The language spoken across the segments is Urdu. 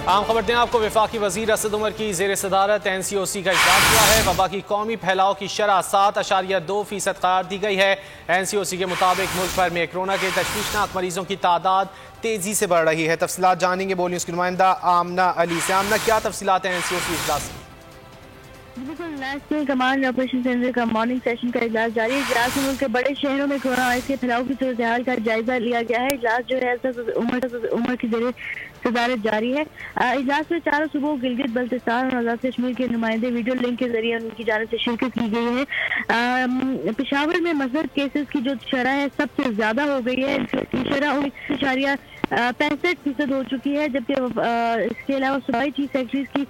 عام خبر دیں آپ کو وفاقی وزیر اسد عمر کی زیر صدارت NCOC کا اجلاس ہوا ہے۔ وبا کی قومی پھیلاؤ کی شرح 7.2% قرار دی گئی ہے۔ NCOC کے مطابق ملک بھر میں کورونا کے تشویشناک مریضوں کی تعداد تیزی سے بڑھ رہی ہے۔ تفصیلات جانیں گے بول نیوز کی نمائندہ آمنہ علی سے۔ آمنہ، کیا تفصیلات ہیں NCOC اجلاس کی؟ بالکل، نیشنل کمانڈ آپریشن سینٹر کا مارننگ سیشن کا اجلاس جاری ہے۔ اجلاس میں ملک کے بڑے شہروں میں کورونا وائرس کے پھیلاؤ کی صورتحال کا جائزہ لیا گیا ہے۔ اجلاس جو ہے عمر کی زیر صدارت جاری ہے۔ اجلاس میں چاروں صوبوں گلگت بلتستان اور آزاد کشمیر کے نمائندے ویڈیو لنک کے ذریعے ان کی جانب سے شرکت کی گئی ہے۔ پشاور میں مثبت کیسز کی جو شرح ہے سب سے زیادہ ہو گئی ہے۔ شرح 19.65% ہو چکی ہے، جبکہ اس کے علاوہ صوبائی چیف سیکرٹریز کی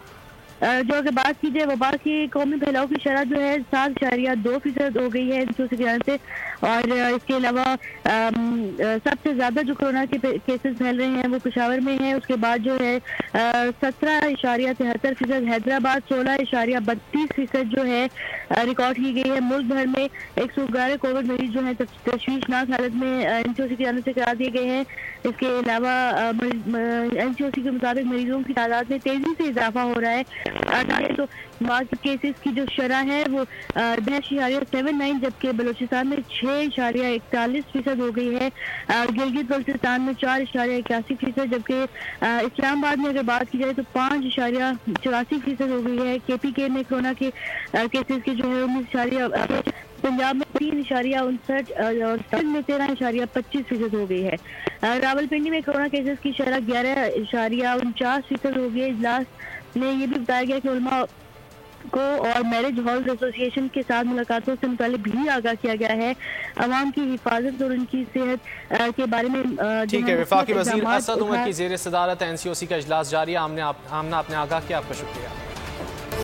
جو اگر بات کی جائے وبا کی قومی پھیلاؤ کی شرح جو ہے 7.2% ہو گئی ہے NCOC کی جانب سے، اور اس کے علاوہ سب سے زیادہ جو کورونا کے کیسز پھیل رہے ہیں وہ پشاور میں ہیں۔ اس کے بعد جو ہے 17.73%، حیدرآباد 16.32% جو ہے ریکارڈ کی گئی ہے۔ ملک بھر میں 111 کووڈ مریض جو ہیں تشویشناک حالت میں NCOC کی جانب سے قرار دیے گئے ہیں۔ اس کے علاوہ NCOC کے مطابق مریضوں کی تعداد میں تیزی سے اضافہ ہو رہا ہے۔ تو کیسز کی جو شرح ہے وہ 10.79، جبکہ بلوچستان میں 6.41% ہو گئی ہے۔ گلگت بلتستان میں 4.81%، جبکہ اسلام آباد میں اگر بات کی جائے تو 5.84% ہو گئی ہے۔ KPK میں کورونا کے کیسز کی جو ہے 19، پنجاب میں 3.59 اور سندھ میں 13.25% ہو گئی ہے۔ راولپنڈی میں کورونا کیسز کی شرح 11.49% ہو گئی ہے۔ اجلاس میں یہ بھی بتایا گیا کہ علماء کو اور میرج ہالز ایسوسی ایشن کے ساتھ ملاقاتوں سے متعلق بھی آگاہ کیا گیا ہے۔ عوام کی حفاظت اور ان کی صحت کے بارے میں ٹھیک ہے، وفاقی وزیر اسد عمر کی زیر صدارت NCOC کا اجلاس جاری ہے۔ آمنہ آپ نے آگاہ کیا، آپ کا شکریہ۔